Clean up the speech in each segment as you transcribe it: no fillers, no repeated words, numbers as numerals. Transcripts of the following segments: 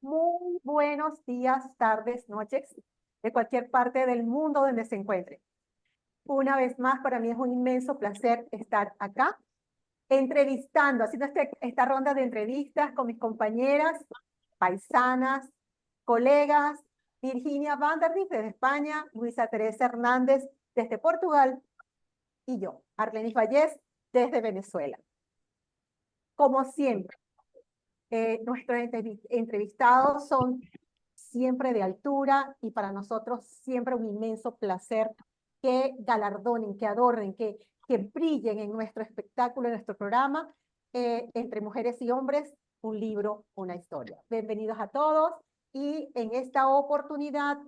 Muy buenos días, tardes, noches, de cualquier parte del mundo donde se encuentre. Una vez más, para mí es un inmenso placer estar acá, entrevistando, haciendo esta ronda de entrevistas con mis compañeras, paisanas, colegas, Virginia Vanderbilt desde España, Luisa Teresa Hernández desde Portugal y yo, Arlenis Vallés desde Venezuela. Como siempre, nuestros entrevistados son siempre de altura y para nosotros siempre un inmenso placer que galardonen, que adornen, que brillen en nuestro espectáculo, en nuestro programa, entre mujeres y hombres, un libro, una historia. Bienvenidos a todos y en esta oportunidad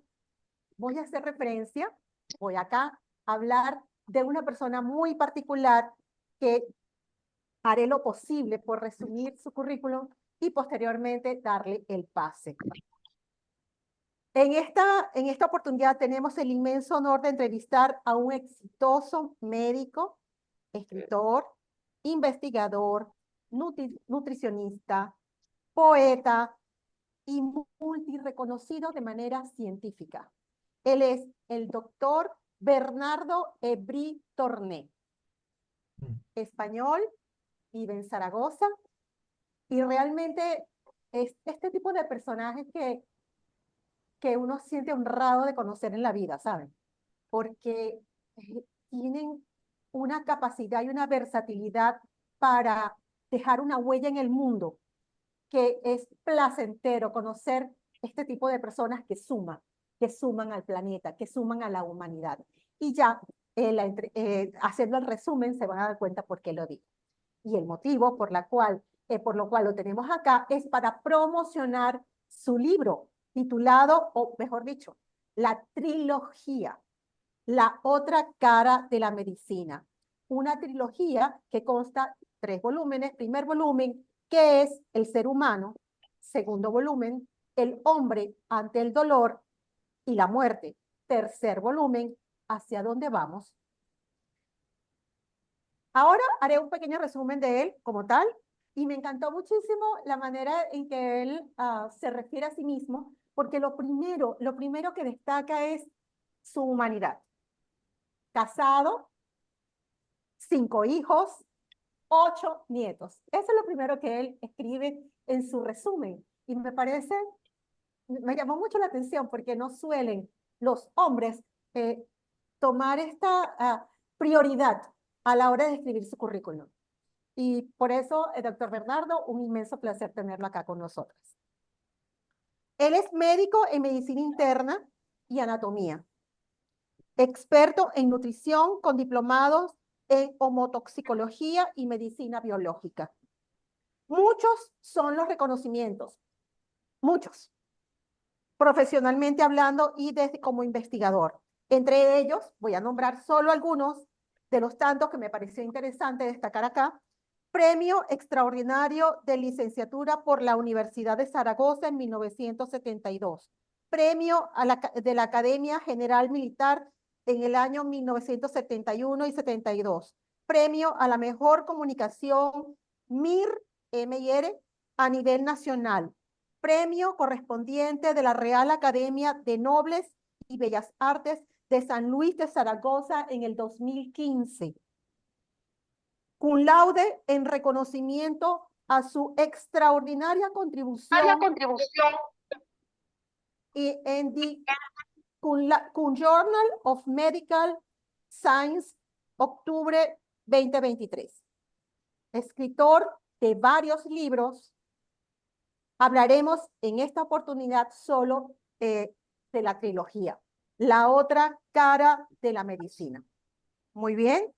voy a hacer referencia, voy acá a hablar de una persona muy particular que haré lo posible por resumir su currículum y posteriormente darle el pase. En esta oportunidad tenemos el inmenso honor de entrevistar a un exitoso médico, escritor, investigador, nutricionista, poeta y multireconocido de manera científica. Él es el doctor Bernardo Ebrí Torné, español, vive en Zaragoza, y realmente es este tipo de personajes que uno siente honrado de conocer en la vida, ¿saben? Porque tienen una capacidad y una versatilidad para dejar una huella en el mundo, que es placentero conocer este tipo de personas que suman al planeta, que suman a la humanidad. Y ya, haciendo el resumen, se van a dar cuenta por qué lo digo. Y el motivo por lo cual lo tenemos acá es para promocionar su libro titulado, o mejor dicho, la trilogía, La otra cara de la medicina. Una trilogía que consta 3 volúmenes. Primer volumen, ¿qué es el ser humano? Segundo volumen, El hombre ante el dolor y la muerte. Tercer volumen, ¿hacia dónde vamos? Ahora haré un pequeño resumen de él como tal, y me encantó muchísimo la manera en que él se refiere a sí mismo, porque lo primero que destaca es su humanidad. Casado, 5 hijos, 8 nietos. Eso es lo primero que él escribe en su resumen. Y me llamó mucho la atención porque no suelen los hombres eh, tomar esta prioridad a la hora de escribir su currículum. Y por eso, doctor Bernardo, un inmenso placer tenerlo acá con nosotros. Él es médico en medicina interna y anatomía, experto en nutrición con diplomados en homotoxicología y medicina biológica. Muchos son los reconocimientos, muchos, profesionalmente hablando y desde como investigador. Entre ellos, voy a nombrar solo algunos de los tantos que me pareció interesante destacar acá. Premio Extraordinario de Licenciatura por la Universidad de Zaragoza en 1972. Premio de la Academia General Militar en el año 1971 y 72. Premio a la Mejor Comunicación MIR a nivel nacional. Premio correspondiente de la Real Academia de Nobles y Bellas Artes de San Luis de Zaragoza en el 2015. Cum laude en reconocimiento a su extraordinaria contribución y en the Cum Journal of Medical Science, octubre 2023. Escritor de varios libros. Hablaremos en esta oportunidad solo de la trilogía, La otra cara de la medicina. Muy bien.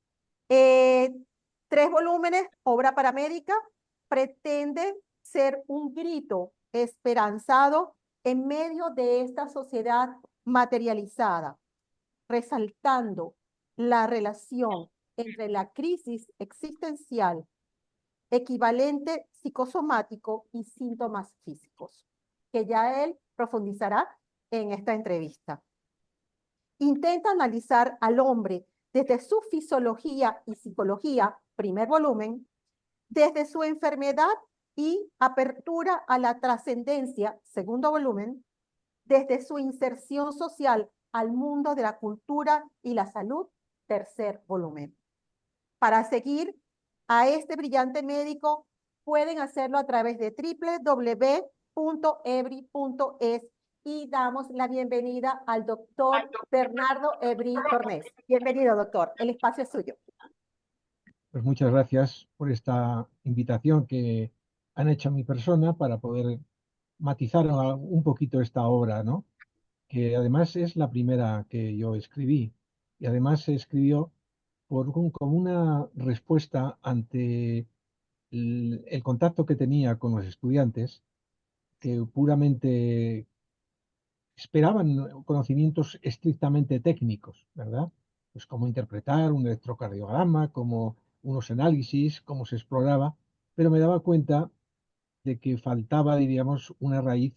3 volúmenes, obra paramédica, pretende ser un grito esperanzado en medio de esta sociedad materializada, resaltando la relación entre la crisis existencial, equivalente psicosomático y síntomas físicos, que ya él profundizará en esta entrevista. Intenta analizar al hombre desde su fisiología y psicología, primer volumen, desde su enfermedad y Apertura a la Trascendencia, segundo volumen, desde su inserción social al mundo de la cultura y la salud, tercer volumen. Para seguir a este brillante médico, pueden hacerlo a través de www.ebri.es y damos la bienvenida al doctor Bernardo Ebri Tornés. Bienvenido, doctor. El espacio es suyo. Pues muchas gracias por esta invitación que han hecho a mi persona para poder matizar un poquito esta obra, ¿no? Que además es la primera que yo escribí y además se escribió como una respuesta ante el contacto que tenía con los estudiantes que puramente esperaban conocimientos estrictamente técnicos, ¿verdad? Pues cómo interpretar un electrocardiograma, cómo unos análisis, cómo se exploraba, pero me daba cuenta de que faltaba, diríamos, una raíz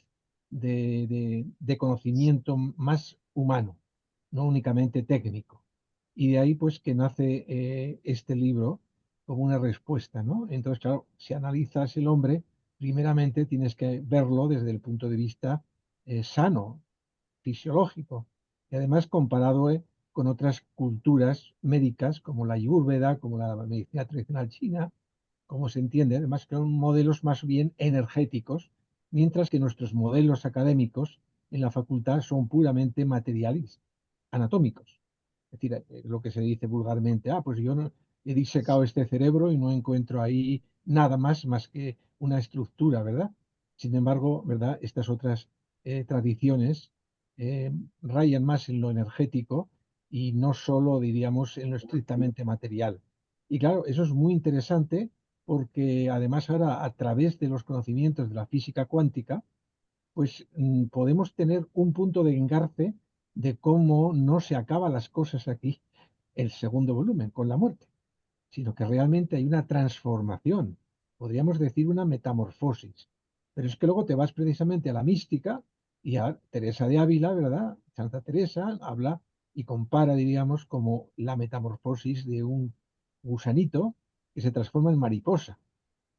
de conocimiento más humano, no únicamente técnico. Y de ahí pues que nace este libro como una respuesta, ¿no? Entonces, claro, si analizas el hombre, primeramente tienes que verlo desde el punto de vista sano, fisiológico, y además comparado con otras culturas médicas como la Ayurveda, como la medicina tradicional china, como se entiende, además que son modelos más bien energéticos, mientras que nuestros modelos académicos en la facultad son puramente materiales, anatómicos. Es decir, lo que se dice vulgarmente, pues yo no, he disecado este cerebro y no encuentro ahí nada más que una estructura, ¿verdad? Sin embargo, ¿verdad? Estas otras tradiciones rayan más en lo energético y no solo, diríamos, en lo estrictamente material. Y claro, eso es muy interesante porque además ahora a través de los conocimientos de la física cuántica, pues podemos tener un punto de engarce de cómo no se acaban las cosas aquí, el segundo volumen, con la muerte, sino que realmente hay una transformación, podríamos decir una metamorfosis. Pero es que luego te vas precisamente a la mística y a Teresa de Ávila, ¿verdad? Santa Teresa habla y compara, diríamos, como la metamorfosis de un gusanito que se transforma en mariposa.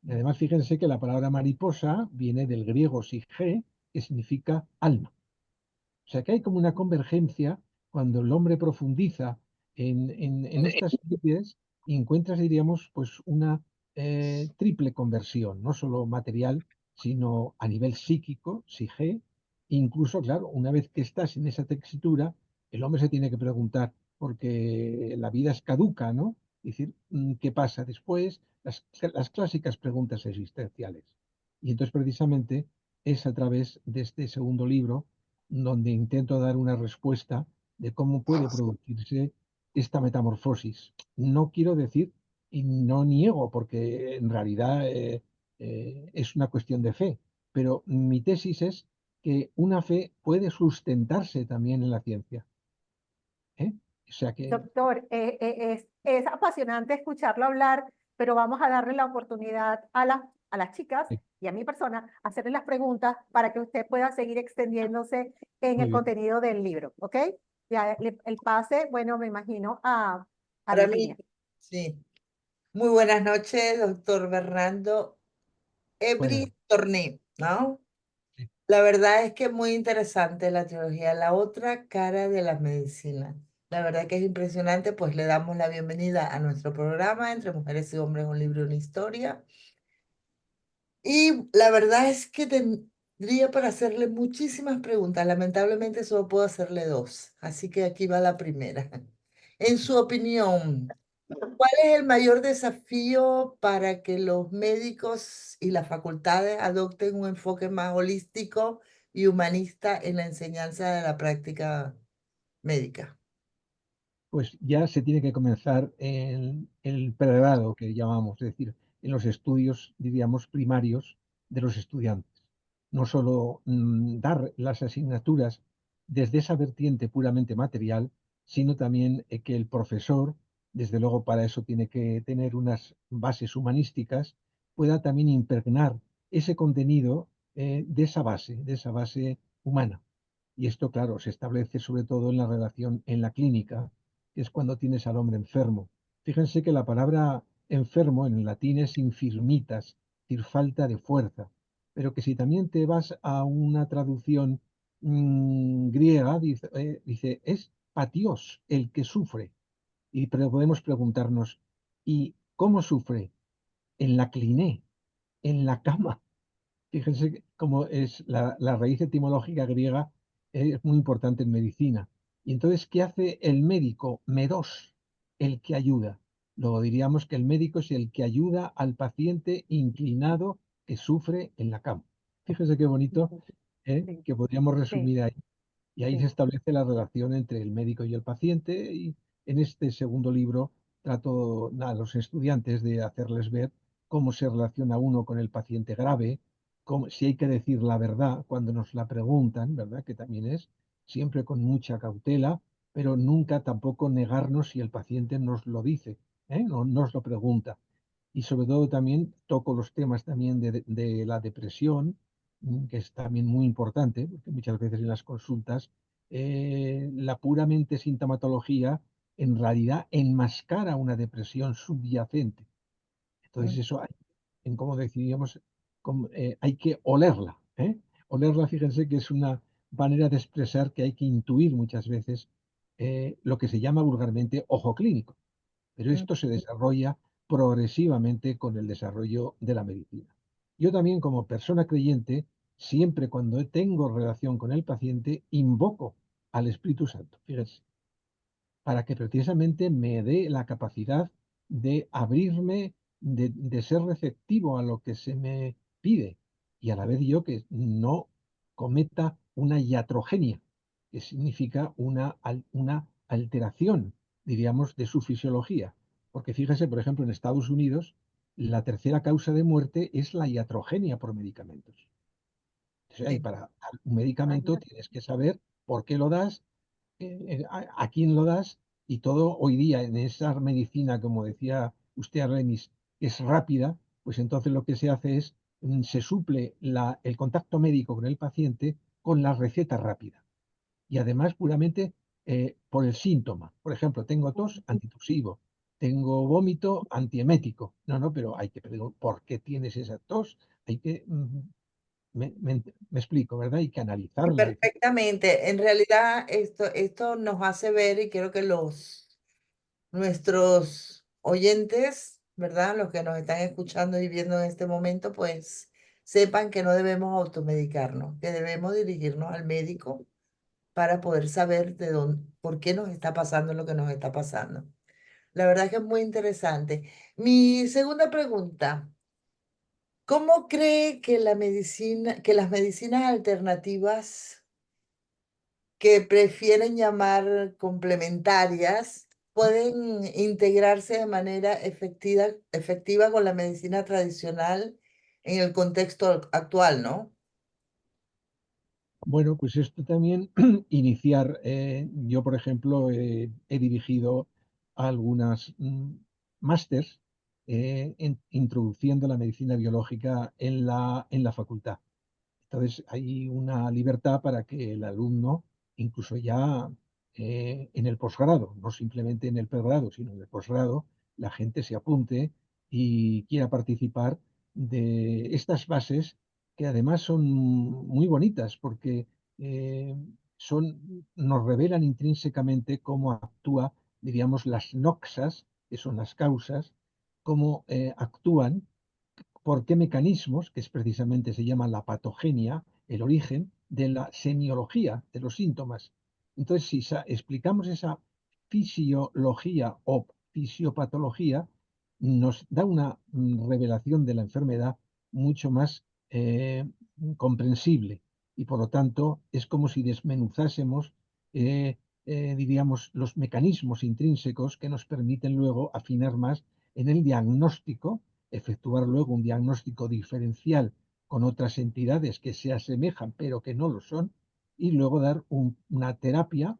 Y además, fíjense que la palabra mariposa viene del griego sige, que significa alma. O sea que hay como una convergencia cuando el hombre profundiza en estas ideas y encuentras, diríamos, pues una triple conversión, no solo material, sino a nivel psíquico, psique. Incluso, claro, una vez que estás en esa textura, el hombre se tiene que preguntar, porque la vida es caduca, ¿no? Es decir, ¿qué pasa después? Las clásicas preguntas existenciales. Y entonces, precisamente, es a través de este segundo libro donde intento dar una respuesta de cómo puede producirse esta metamorfosis. No quiero decir, y no niego, porque en realidad es una cuestión de fe, pero mi tesis es que una fe puede sustentarse también en la ciencia. ¿Eh? O sea que... Doctor, es apasionante escucharlo hablar, pero vamos a darle la oportunidad a las chicas Sí, y a mi persona a hacerle las preguntas para que usted pueda seguir extendiéndose en muy el bien. contenido del libro, ¿ok? Ya el pase, bueno, me imagino a Para mí, Virginia. sí. Muy buenas noches, doctor Bernardo Bueno, Ebri Torné, ¿no? sí. La verdad es que muy interesante la teología, la otra cara de la medicina. La verdad que es impresionante, pues le damos la bienvenida a nuestro programa Entre Mujeres y Hombres, un libro, una historia. Y la verdad es que tendría para hacerle muchísimas preguntas. Lamentablemente solo puedo hacerle dos, así que aquí va la primera. En su opinión, ¿cuál es el mayor desafío para que los médicos y las facultades adopten un enfoque más holístico y humanista en la enseñanza de la práctica médica? Pues ya se tiene que comenzar en el pregrado que llamamos, es decir, en los estudios, diríamos, primarios de los estudiantes. No solo dar las asignaturas desde esa vertiente puramente material, sino también que el profesor, desde luego para eso tiene que tener unas bases humanísticas, pueda también impregnar ese contenido de esa base humana. Y esto, claro, se establece sobre todo en la relación en la clínica, que es cuando tienes al hombre enfermo. Fíjense que la palabra enfermo en latín es infirmitas, decir falta de fuerza, pero que si también te vas a una traducción griega, dice, es patios el que sufre. Pero podemos preguntarnos, ¿y cómo sufre? En la cliné, en la cama. Fíjense cómo es la raíz etimológica griega, es muy importante en medicina. Y entonces, ¿qué hace el médico? Medos, el que ayuda. Luego diríamos que el médico es el que ayuda al paciente inclinado que sufre en la cama. Fíjense qué bonito, Sí, que podríamos sí, resumir ahí. Y ahí se sí. establece la relación entre el médico y el paciente. Y en este segundo libro trato a los estudiantes de hacerles ver cómo se relaciona uno con el paciente grave, si hay que decir la verdad cuando nos la preguntan, ¿verdad? Que también es siempre con mucha cautela, pero nunca tampoco negarnos si el paciente nos lo dice, no nos lo pregunta. Y sobre todo también toco los temas también de la depresión, que es también muy importante, porque muchas veces en las consultas la puramente sintomatología en realidad enmascara una depresión subyacente. Entonces Mm. eso hay, en cómo decidíamos, hay que olerla. Olerla, fíjense que es una manera de expresar que hay que intuir muchas veces lo que se llama vulgarmente ojo clínico. Pero Mm. esto se desarrolla progresivamente con el desarrollo de la medicina. Yo también, como persona creyente, siempre cuando tengo relación con el paciente, invoco al Espíritu Santo, fíjense, para que precisamente me dé la capacidad de abrirme, de ser receptivo a lo que se me pide y a la vez yo que no cometa una iatrogenia, que significa una alteración, diríamos, de su fisiología. Porque fíjese, por ejemplo, en Estados Unidos, la tercera causa de muerte es la iatrogenia por medicamentos. Entonces, ahí Sí. para dar un medicamento Imagínate. tienes que saber por qué lo das, a quién lo das y todo hoy día en esa medicina, como decía usted, Arlenis, que es rápida, pues entonces lo que se hace es, se suple el contacto médico con el paciente con la receta rápida. Y además puramente por el síntoma. Por ejemplo, tengo tos, antitusivo. Tengo vómito, antiemético. No, no, pero hay que preguntar por qué tienes esa tos. Hay que, me explico, ¿verdad? Hay que analizarla. Perfectamente. En realidad, esto nos hace ver, y quiero que nuestros oyentes, ¿verdad? Los que nos están escuchando y viendo en este momento, pues sepan que no debemos automedicarnos, que debemos dirigirnos al médico para poder saber de dónde, por qué nos está pasando lo que nos está pasando. La verdad que es muy interesante. Mi segunda pregunta, ¿cómo cree que que las medicinas alternativas que prefieren llamar complementarias pueden integrarse de manera efectiva con la medicina tradicional en el contexto actual, ¿no? Bueno, pues esto también iniciar. Yo, por ejemplo, he dirigido algunas másters introduciendo la medicina biológica en la facultad. Entonces hay una libertad para que el alumno, incluso ya en el posgrado, no simplemente en el pregrado, sino en el posgrado, la gente se apunte y quiera participar de estas bases que además son muy bonitas porque eh, nos revelan intrínsecamente cómo actúa, diríamos, las noxas, que son las causas, cómo actúan, por qué mecanismos, que es precisamente se llama la patogenia, el origen de la semiología de los síntomas. Entonces, si explicamos esa fisiología o fisiopatología, nos da una revelación de la enfermedad mucho más comprensible y por lo tanto es como si desmenuzásemos, diríamos, los mecanismos intrínsecos que nos permiten luego afinar más en el diagnóstico, efectuar luego un diagnóstico diferencial con otras entidades que se asemejan pero que no lo son, y luego dar una terapia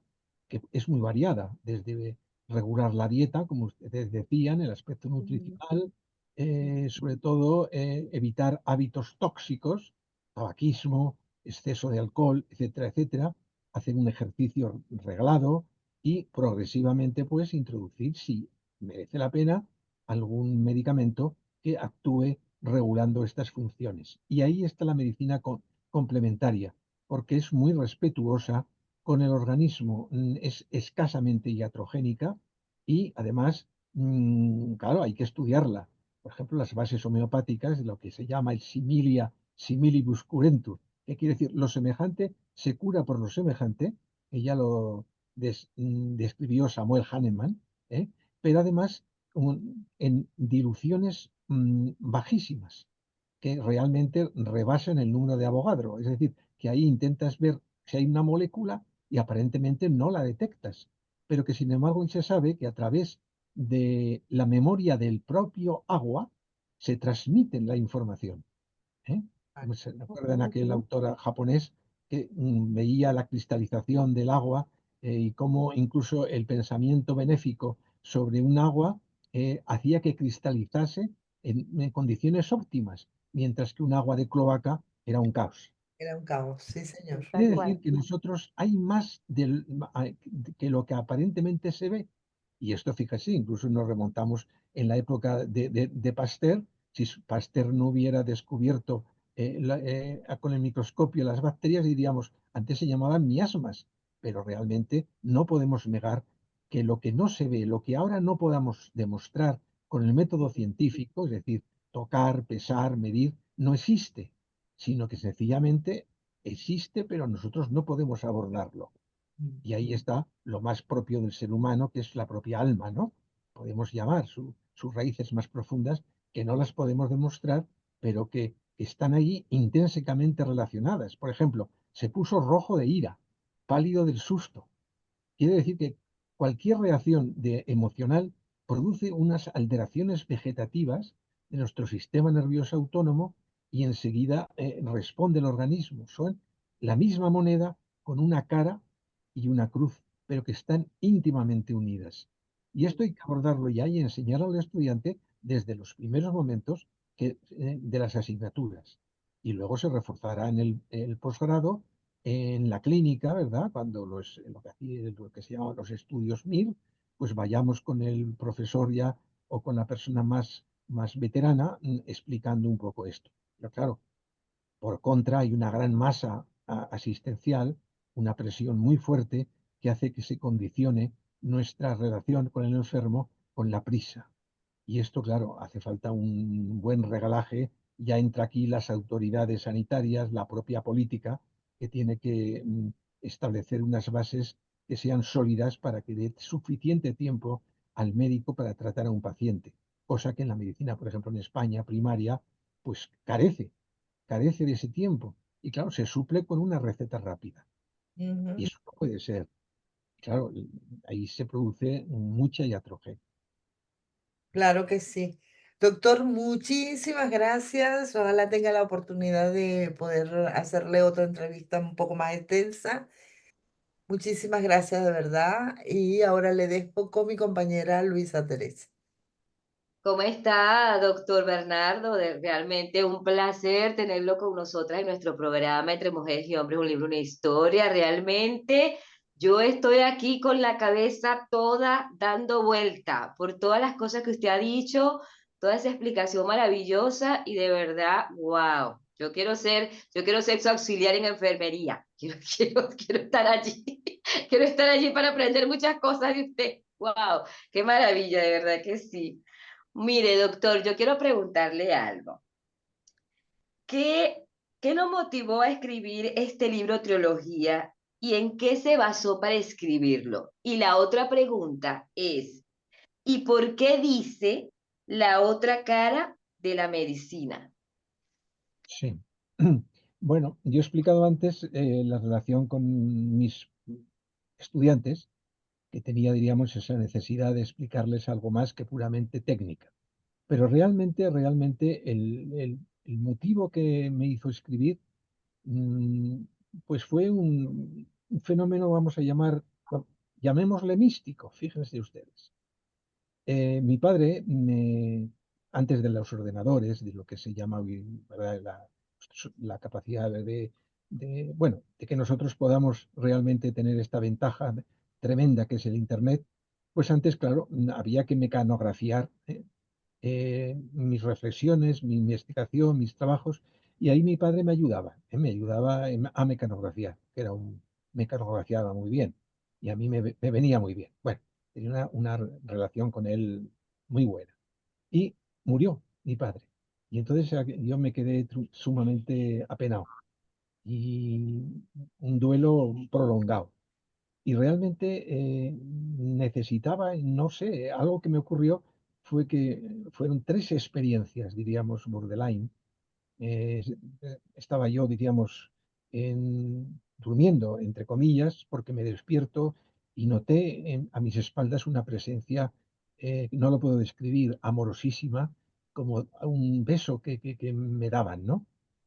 que es muy variada, desde regular la dieta, como ustedes decían, el aspecto Ujú. nutricional, sobre todo evitar hábitos tóxicos, tabaquismo, exceso de alcohol, etcétera, etcétera, hacer un ejercicio reglado y progresivamente pues introducir, si merece la pena, algún medicamento que actúe regulando estas funciones. Y ahí está la medicina complementaria, porque es muy respetuosa con el organismo, es escasamente iatrogénica y además, claro, hay que estudiarla. Por ejemplo, las bases homeopáticas de lo que se llama el similia similibus curentur, que quiere decir lo semejante se cura por lo semejante, que ya lo describió Samuel Hahnemann, ¿eh? Pero además en diluciones bajísimas, que realmente rebasan el número de Avogadro. Es decir, que ahí intentas ver si hay una molécula y aparentemente no la detectas, pero que sin embargo se sabe que a través de la memoria del propio agua se transmite la información. ¿Eh? Vale. ¿Se acuerdan aquel autor japonés que veía la cristalización del agua y cómo incluso el pensamiento benéfico sobre un agua hacía que cristalizase en condiciones óptimas, mientras que un agua de cloaca era un caos? Era un caos, sí, señor. Quiere Tal decir cual. que nosotros hay más que lo que aparentemente se ve. Y esto, fíjese, incluso nos remontamos en la época de Pasteur. Si Pasteur no hubiera descubierto con el microscopio las bacterias, diríamos, antes se llamaban miasmas, pero realmente no podemos negar que lo que no se ve, lo que ahora no podamos demostrar con el método científico, es decir, tocar, pesar, medir, no existe, sino que sencillamente existe, pero nosotros no podemos abordarlo. Mm. Y ahí está lo más propio del ser humano, que es la propia alma, ¿no? Podemos llamar sus raíces más profundas, que no las podemos demostrar, pero que están allí intrínsecamente relacionadas. Por ejemplo, se puso rojo de ira, pálido del susto. Quiere decir que cualquier reacción emocional produce unas alteraciones vegetativas de nuestro sistema nervioso autónomo y enseguida responde el organismo. Son la misma moneda con una cara y una cruz, pero que están íntimamente unidas. Y esto hay que abordarlo ya y enseñar al estudiante desde los primeros momentos de las asignaturas. Y luego se reforzará en el posgrado en la clínica, ¿verdad? Cuando lo que se llama los estudios MIR, pues vayamos con el profesor ya o con la persona más veterana explicando un poco esto. Pero claro, por contra hay una gran masa asistencial, una presión muy fuerte que hace que se condicione nuestra relación con el enfermo con la prisa. Y esto, claro, hace falta un buen regalaje. Ya entra aquí las autoridades sanitarias, la propia política, que tiene que establecer unas bases que sean sólidas para que dé suficiente tiempo al médico para tratar a un paciente. Cosa que en la medicina, por ejemplo, en España, primaria, pues carece de ese tiempo. Y claro, se suple con una receta rápida. Y Ujú. eso no puede ser. Claro, ahí se produce mucha iatrogenia. Claro que sí. Doctor, muchísimas gracias. Ojalá tenga la oportunidad de poder hacerle otra entrevista un poco más extensa. Muchísimas gracias de verdad. Y ahora le dejo con mi compañera Luisa Teresa. ¿Cómo está, doctor Bernardo? Realmente un placer tenerlo con nosotras en nuestro programa Entre Mujeres y Hombres, un libro, una historia. Realmente yo estoy aquí con la cabeza toda dando vuelta por todas las cosas que usted ha dicho, toda esa explicación maravillosa y de verdad, wow. Yo quiero ser su auxiliar en enfermería. Quiero estar allí. Quiero estar allí para aprender muchas cosas de usted. Wow, qué maravilla, de verdad que sí. Mire, doctor, yo quiero preguntarle algo. ¿Qué, qué lo motivó a escribir este libro Trilogía y en qué se basó para escribirlo? Y la otra pregunta es, ¿y por qué dice la otra cara de la medicina? Sí. Bueno, yo he explicado antes la relación con mis estudiantes, que tenía, diríamos, esa necesidad de explicarles algo más que puramente técnica. Pero realmente el motivo que me hizo escribir, mm, pues fue un fenómeno, vamos a llamémosle místico, fíjense ustedes. Mi padre, antes de los ordenadores, de lo que se llama hoy, ¿verdad? La capacidad bueno, de que nosotros podamos realmente tener esta ventaja tremenda que es el Internet, pues antes, claro, había que mecanografiar, mis reflexiones, mi investigación, mis trabajos, y ahí mi padre me ayudaba a mecanografiar, que era un mecanografiaba muy bien, y a mí me venía muy bien. Bueno, tenía una relación con él muy buena. Y murió mi padre. Y entonces yo me quedé sumamente apenado y un duelo prolongado. Y realmente necesitaba, no sé, algo que me ocurrió fue que fueron tres experiencias, diríamos, borderline. Eh, Estaba yo, diríamos, durmiendo, entre comillas, porque me despierto y noté a mis espaldas una presencia, no lo puedo describir, amorosísima, como un beso que me daban, ¿no?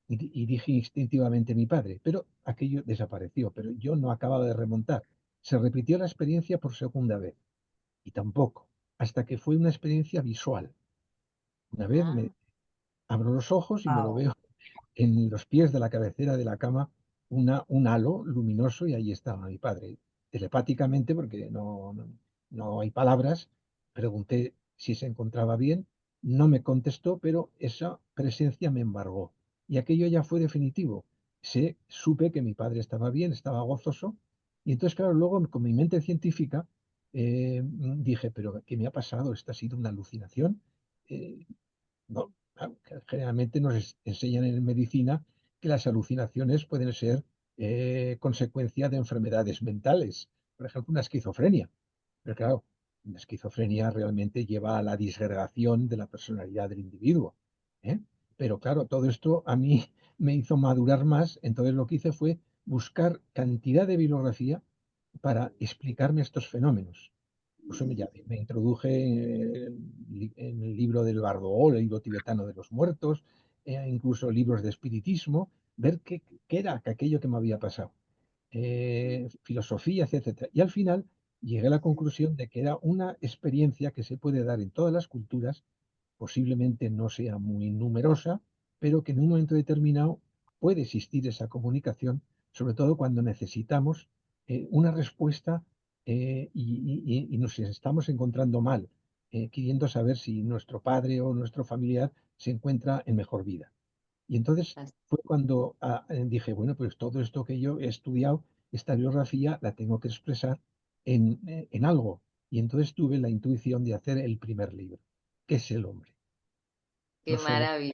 Y dije instintivamente mi padre, pero aquello desapareció, pero yo no acababa de remontar. Se repitió la experiencia por segunda vez y tampoco, hasta que fue una experiencia visual. Una vez Ah, me abro los ojos y me lo Wow. veo en los pies de la cabecera de la cama un halo luminoso y ahí estaba mi padre. Telepáticamente, porque no hay palabras, pregunté si se encontraba bien, no me contestó, pero esa presencia me embargó. Y aquello ya fue definitivo. Supe que mi padre estaba bien, estaba gozoso, y entonces, claro, luego con mi mente científica dije, pero ¿qué me ha pasado? ¿Esta ha sido una alucinación? Eh, no, generalmente nos enseñan en medicina que las alucinaciones pueden ser consecuencia de enfermedades mentales, por ejemplo, una esquizofrenia. Pero claro, la esquizofrenia realmente lleva a la disgregación de la personalidad del individuo, ¿eh? Pero claro, todo esto a mí me hizo madurar más, entonces lo que hice fue buscar cantidad de bibliografía para explicarme estos fenómenos. Pues me introduje en el libro del Bardool, el libro tibetano de los muertos, incluso libros de espiritismo, ver qué era aquello que me había pasado, filosofía, etcétera. Y al final llegué a la conclusión de que era una experiencia que se puede dar en todas las culturas, posiblemente no sea muy numerosa, pero que en un momento determinado puede existir esa comunicación, sobre todo cuando necesitamos una respuesta y nos estamos encontrando mal, queriendo saber si nuestro padre o nuestro familiar se encuentra en mejor vida. Y entonces así. fue cuando dije, bueno, pues todo esto que yo he estudiado, esta biografía, la tengo que expresar en algo. Y entonces tuve la intuición de hacer el primer libro, que es El hombre. Qué No solo. maravilla.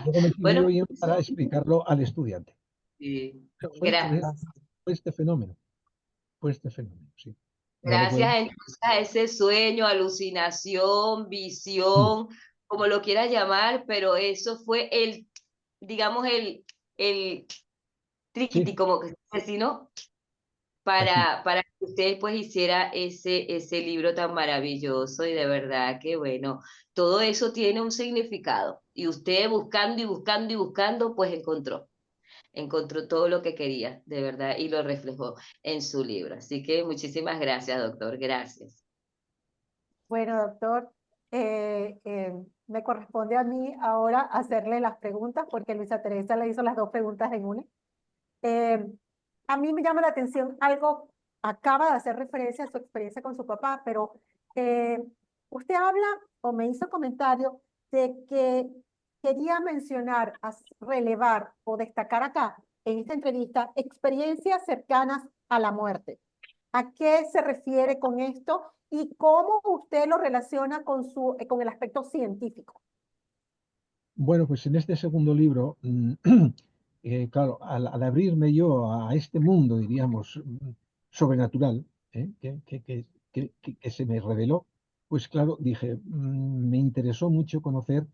Y luego me sirvió Bueno, bien para explicarlo al estudiante. sí. Pero Fantástico. fue este fenómeno, sí. No lo puedo. Gracias entonces a ese sueño, alucinación, Mm, visión, como lo quieras llamar, pero eso fue digamos, el sí, triquiti, como que se dice así, ¿no? así. Para que usted pues hiciera ese libro tan maravilloso y de verdad que bueno, todo eso tiene un significado y usted buscando y buscando y buscando pues encontró todo lo que quería, de verdad, y lo reflejó en su libro. Así que muchísimas gracias, doctor, gracias. Bueno, doctor, me corresponde a mí ahora hacerle las preguntas porque Luisa Teresa le hizo las dos preguntas en una. Eh, a mí me llama la atención algo, acaba de hacer referencia a su experiencia con su papá, pero eh, usted habla o me hizo comentario de que quería mencionar, relevar o destacar acá en esta entrevista experiencias cercanas a la muerte. ¿A qué se refiere con esto y cómo usted lo relaciona con el aspecto científico? Bueno, pues en este segundo libro, claro, al abrirme yo a este mundo, diríamos, sobrenatural, que se me reveló, pues claro, dije, me interesó mucho conocer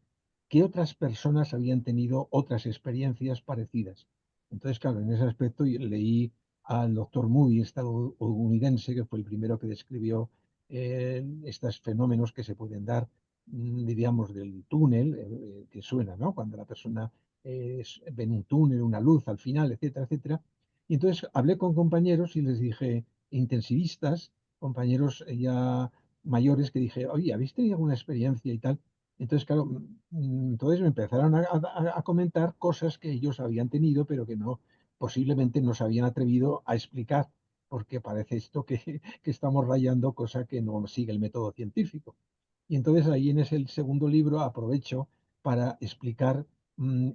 qué otras personas habían tenido otras experiencias parecidas. Entonces, claro, en ese aspecto leí al doctor Moody, estadounidense, que fue el primero que describió estos fenómenos que se pueden dar, diríamos, del túnel, que suena, ¿no? Cuando la persona ve un túnel, una luz al final, etcétera, etcétera. Y entonces hablé con compañeros y les dije, intensivistas, compañeros ya mayores, que dije, oye, ¿habéis tenido alguna experiencia y tal? Entonces, claro, entonces me empezaron a comentar cosas que ellos habían tenido, pero que no, posiblemente no se habían atrevido a explicar, porque parece esto que estamos rayando cosa que no sigue el método científico. Y entonces ahí en ese segundo libro aprovecho para explicar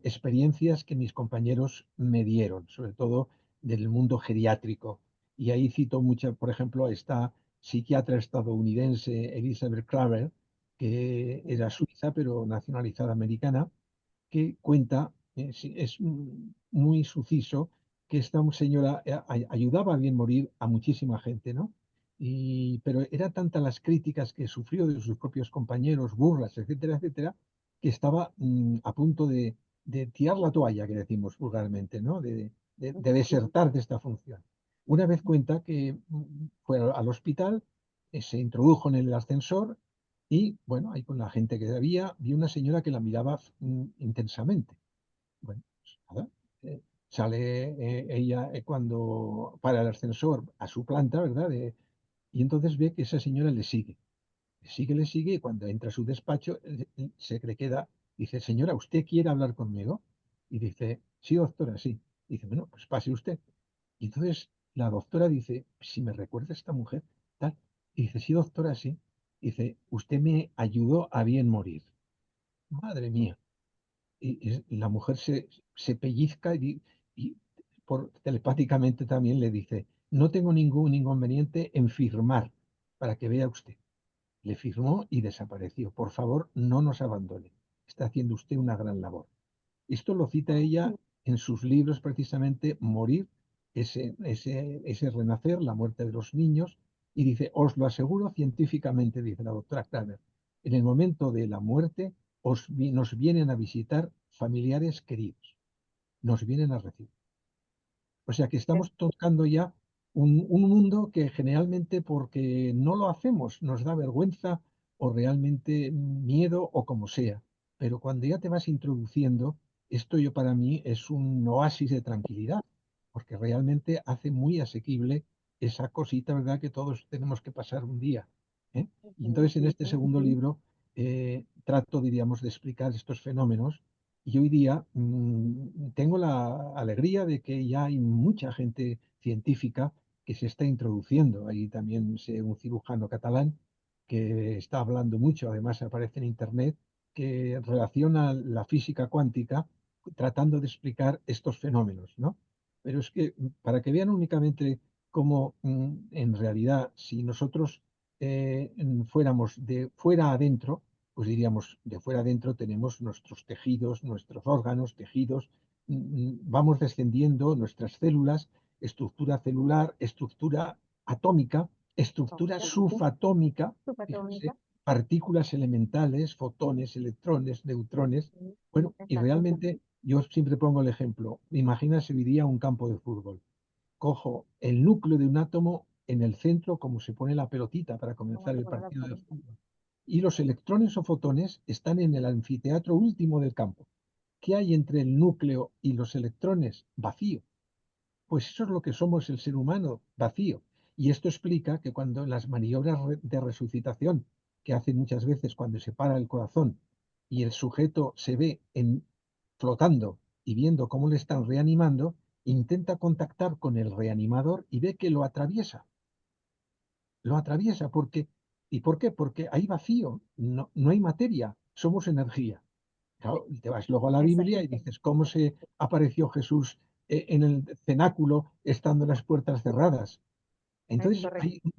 experiencias que mis compañeros me dieron, sobre todo del mundo geriátrico. Y ahí cito mucho, por ejemplo, a esta psiquiatra estadounidense Elizabeth Klaver, que era suiza pero nacionalizada americana, que cuenta, es muy suciso, que esta señora ayudaba a bien morir a muchísima gente, ¿no? Pero era tantas las críticas que sufrió de sus propios compañeros, burlas, etcétera, etcétera, que estaba a punto de tirar la toalla, que decimos vulgarmente, ¿no? De desertar de esta función. Una vez cuenta que fue al hospital, se introdujo en el ascensor y, bueno, ahí con la gente que había, vi una señora que la miraba intensamente. Bueno, pues nada, sale ella cuando para el ascensor a su planta, ¿verdad? Y entonces ve que esa señora le sigue, y cuando entra a su despacho se le queda, dice, señora, ¿usted quiere hablar conmigo? Y dice, sí, doctora, sí. Dice, bueno, pues pase usted. Y entonces la doctora dice, si me recuerda esta mujer, tal. Y dice, sí, doctora, sí. Dice, usted me ayudó a bien morir. Madre mía. Y la mujer se pellizca y telepáticamente también le dice, no tengo ningún inconveniente en firmar para que vea usted. Le firmó y desapareció. Por favor, no nos abandone. Está haciendo usted una gran labor. Esto lo cita ella en sus libros precisamente, Morir, ese renacer, la muerte de los niños, y dice, os lo aseguro científicamente, dice la doctora Kramer, en el momento de la muerte nos vienen a visitar familiares queridos, nos vienen a recibir. O sea que estamos tocando ya un mundo que generalmente porque no lo hacemos nos da vergüenza o realmente miedo o como sea. Pero cuando ya te vas introduciendo, esto yo para mí es un oasis de tranquilidad, porque realmente hace muy asequible esa cosita, ¿verdad?, que todos tenemos que pasar un día. ¿Eh? Y entonces en este segundo libro trato, diríamos, de explicar estos fenómenos y hoy día tengo la alegría de que ya hay mucha gente científica que se está introduciendo. Ahí también sé un cirujano catalán que está hablando mucho, además aparece en Internet, que relaciona la física cuántica tratando de explicar estos fenómenos, ¿no? Pero es que para que vean únicamente cómo en realidad si nosotros fuéramos de fuera adentro, pues diríamos, de fuera adentro tenemos nuestros tejidos, nuestros órganos, tejidos, vamos descendiendo nuestras células, estructura celular, estructura atómica, estructura subatómica, fíjense, partículas elementales, fotones, electrones, neutrones. Bueno, y realmente yo siempre pongo el ejemplo, imagina si hoy un campo de fútbol. Cojo el núcleo de un átomo en el centro como se pone la pelotita para comenzar el partido de fútbol. Y los electrones o fotones están en el anfiteatro último del campo. ¿Qué hay entre el núcleo y los electrones? Vacío. Pues eso es lo que somos el ser humano, vacío. Y esto explica que cuando en las maniobras de resucitación que hacen muchas veces cuando se para el corazón y el sujeto se ve flotando y viendo cómo le están reanimando, intenta contactar con el reanimador y ve que lo atraviesa. Lo atraviesa porque, ¿y por qué? Porque hay vacío, no hay materia, somos energía. Claro, te vas luego a la Biblia y dices, ¿cómo se apareció Jesús en el cenáculo estando las puertas cerradas? Entonces,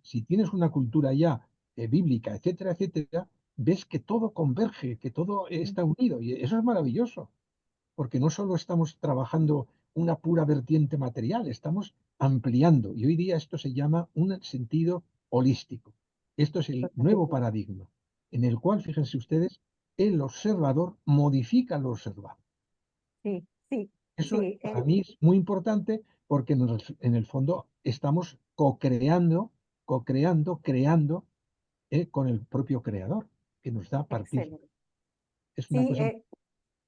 si tienes una cultura ya bíblica, etcétera, etcétera, ves que todo converge, que todo está unido. Y eso es maravilloso, porque no solo estamos trabajando una pura vertiente material, estamos ampliando. Y hoy día esto se llama un sentido holístico. Esto es el nuevo paradigma, en el cual, fíjense ustedes, el observador modifica lo observado. Sí, sí, Eso sí. para mí es muy importante porque en el fondo estamos co-creando, creando con el propio creador que nos da partícipes. Excelente. Es una Sí, cosa.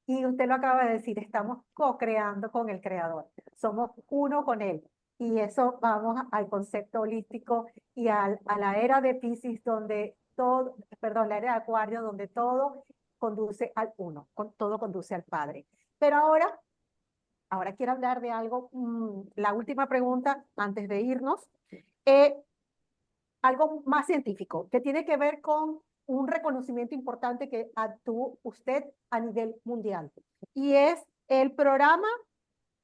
y usted lo acaba de decir, estamos co-creando con el creador, somos uno con él. Y eso vamos al concepto holístico y a la era de Piscis, donde todo, perdón, la era de Acuario, donde todo conduce al uno, todo conduce al Padre. Pero ahora quiero hablar de algo, la última pregunta antes de irnos, algo más científico, que tiene que ver con un reconocimiento importante que tuvo usted a nivel mundial. Y es el programa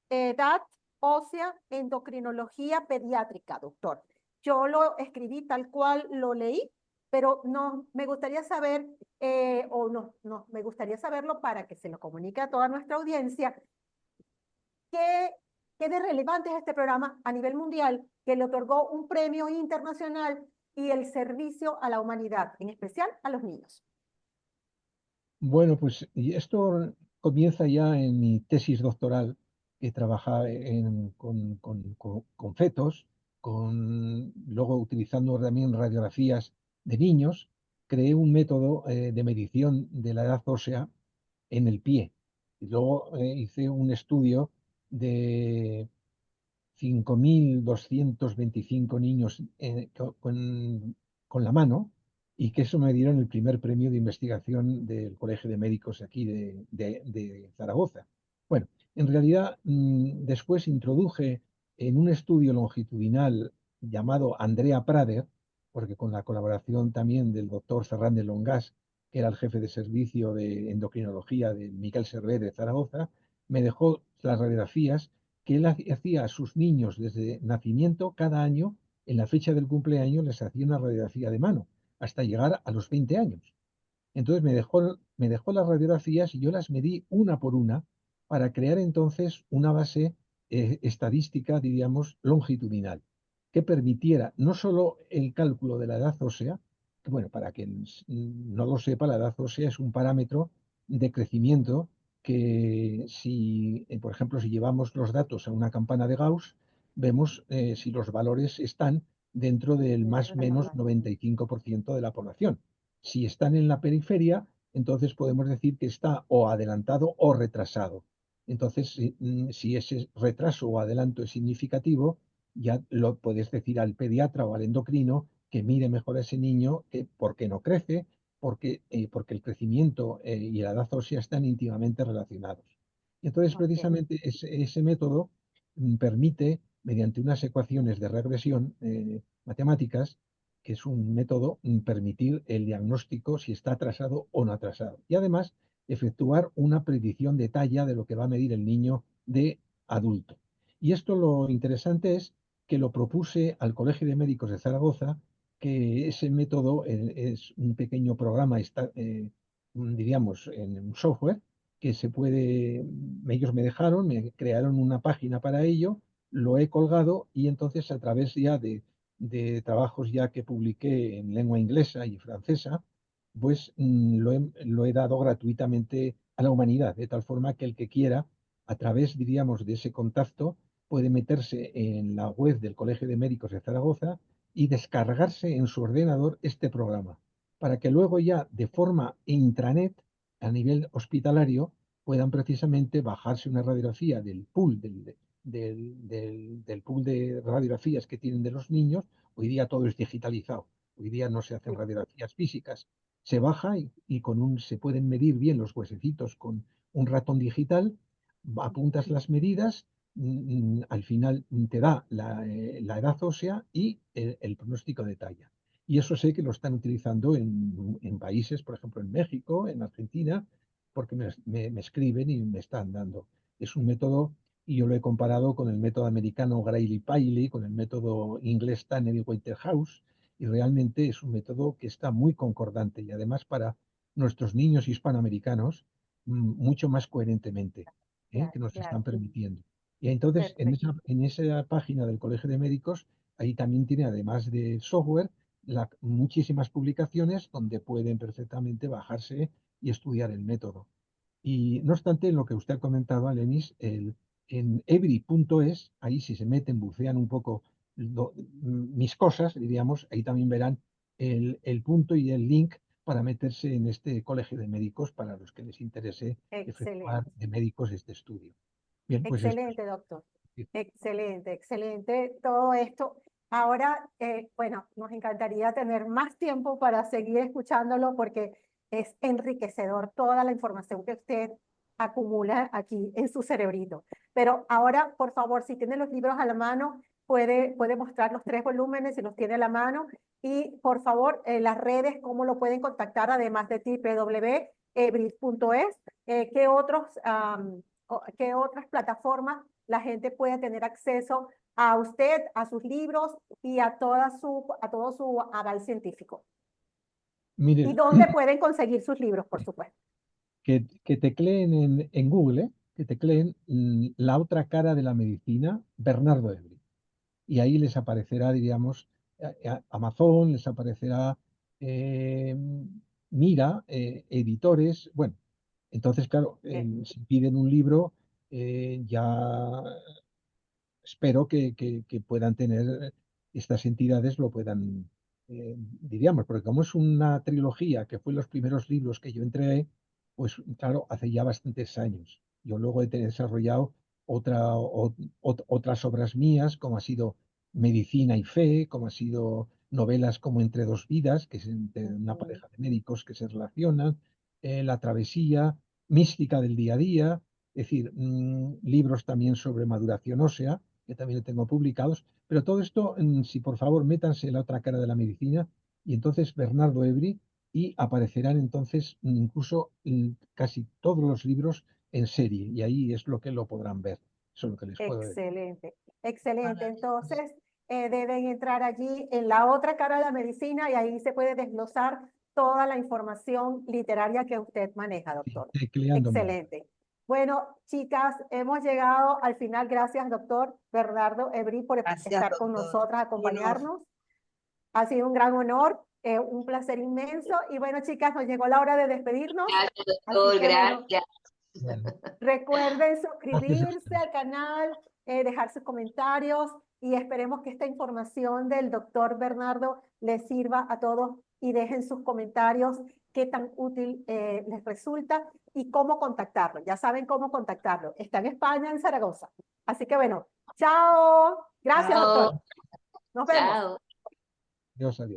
Edad Ósea Endocrinología Pediátrica, doctor. Yo lo escribí tal cual lo leí, pero no, me gustaría saber, me gustaría saberlo para que se lo comunique a toda nuestra audiencia, qué de relevante es este programa a nivel mundial que le otorgó un premio internacional y el servicio a la humanidad, en especial a los niños. Bueno, pues y esto comienza ya en mi tesis doctoral, que trabaja con fetos, luego utilizando también radiografías de niños, creé un método de medición de la edad ósea en el pie. Y luego hice un estudio de 5.225 niños con la mano, y que eso me dieron el primer premio de investigación del Colegio de Médicos aquí de Zaragoza. Bueno, en realidad después introduje en un estudio longitudinal llamado Andrea Prader, porque con la colaboración también del doctor Fernández Longas, que era el jefe de servicio de endocrinología de Miquel Servet de Zaragoza, me dejó las radiografías que él hacía a sus niños desde nacimiento. Cada año, en la fecha del cumpleaños, les hacía una radiografía de mano, hasta llegar a los 20 años. Entonces me dejó las radiografías y yo las medí una por una para crear entonces una base estadística, diríamos, longitudinal, que permitiera no solo el cálculo de la edad ósea, que bueno, para quien no lo sepa, la edad ósea es un parámetro de crecimiento que si, por ejemplo, si llevamos los datos a una campana de Gauss, vemos si los valores están dentro del más o menos 95% de la población. Si están en la periferia, entonces podemos decir que está o adelantado o retrasado. Entonces, si ese retraso o adelanto es significativo, ya lo puedes decir al pediatra o al endocrino que mire mejor a ese niño, por qué no crece, porque el crecimiento y la edad ósea están íntimamente relacionados. Y entonces, precisamente, ese método permite, mediante unas ecuaciones de regresión matemáticas, que es un método, permitir el diagnóstico si está atrasado o no atrasado. Y además, efectuar una predicción de talla de lo que va a medir el niño de adulto. Y esto, lo interesante es que lo propuse al Colegio de Médicos de Zaragoza, que ese método es un pequeño programa, diríamos, en un software que se puede, ellos me dejaron, me crearon una página para ello, lo he colgado, y entonces a través ya de trabajos ya que publiqué en lengua inglesa y francesa, pues lo he dado gratuitamente a la humanidad, de tal forma que el que quiera, a través, diríamos, de ese contacto, puede meterse en la web del Colegio de Médicos de Zaragoza y descargarse en su ordenador este programa, para que luego ya de forma intranet, a nivel hospitalario, puedan precisamente bajarse una radiografía del pool del pool de radiografías que tienen de los niños. Hoy día todo es digitalizado, hoy día no se hacen radiografías físicas, se baja y se pueden medir bien los huesecitos con un ratón digital, apuntas las medidas, al final te da la edad ósea y el pronóstico de talla. Y eso sé que lo están utilizando en países, por ejemplo en México, en Argentina, porque me escriben y me están dando. Es un método, y yo lo he comparado con el método americano Grayley-Paley, con el método inglés Tanner y Waterhouse, y realmente es un método que está muy concordante, y además para nuestros niños hispanoamericanos mucho más coherentemente, que nos están permitiendo. Y entonces en esa página del Colegio de Médicos, ahí también tiene, además del software, muchísimas publicaciones donde pueden perfectamente bajarse y estudiar el método. Y no obstante, en lo que usted ha comentado, Alenis, en every.es, ahí si se meten, bucean un poco mis cosas, diríamos, ahí también verán el punto y el link para meterse en este Colegio de Médicos para los que les interese efectuar de médicos este estudio. Bien, pues excelente, doctor. Excelente, excelente todo esto. Ahora, bueno, nos encantaría tener más tiempo para seguir escuchándolo porque es enriquecedor toda la información que usted acumula aquí en su cerebrito. Pero ahora, por favor, si tiene los libros a la mano, puede mostrar los 3 volúmenes si los tiene a la mano. Y por favor, las redes, cómo lo pueden contactar, además de www.ebrit.es, qué otras plataformas la gente puede tener acceso a usted, a sus libros y a todo su aval científico. Y Miren, dónde pueden conseguir sus libros, por supuesto. que tecleen en Google, que tecleen la otra cara de la medicina, Bernardo Ebri. Y ahí les aparecerá, diríamos, Amazon, les aparecerá Mira, editores. Bueno, entonces, claro, si piden un libro, ya espero que puedan tener, estas entidades lo puedan, diríamos, porque como es una trilogía que fue los primeros libros que yo entregué, pues claro, hace ya bastantes años. Yo luego he desarrollado otras obras mías, como ha sido Medicina y Fe, como ha sido novelas como Entre dos vidas, que es entre una pareja de médicos que se relacionan, La travesía, Mística del día a día, es decir, libros también sobre maduración ósea, que también lo tengo publicados, pero todo esto, si por favor métanse en la otra cara de la medicina, y entonces Bernardo Ebri, y aparecerán entonces incluso casi todos los libros en serie, y ahí es lo que lo podrán ver. Eso es lo que les puedo decir. Excelente, excelente. Entonces, deben entrar allí en la otra cara de la medicina y ahí se puede desglosar toda la información literaria que usted maneja, doctor. Tecleando Mira. Excelente. Bueno, chicas, hemos llegado al final. Gracias, doctor Bernardo Ebri, por estar con nosotras, acompañarnos. Ha sido un gran honor, un placer inmenso. Y bueno, chicas, nos llegó la hora de despedirnos. Gracias, doctor, gracias. Bueno, Recuerden suscribirse al canal, dejar sus comentarios y esperemos que esta información del doctor Bernardo les sirva a todos y dejen sus comentarios qué tan útil les resulta y cómo contactarlo. Ya saben cómo contactarlo. Está en España, en Zaragoza. Así que bueno, chao. Gracias, Chao. doctor. Nos vemos. Chao. Dios, adiós.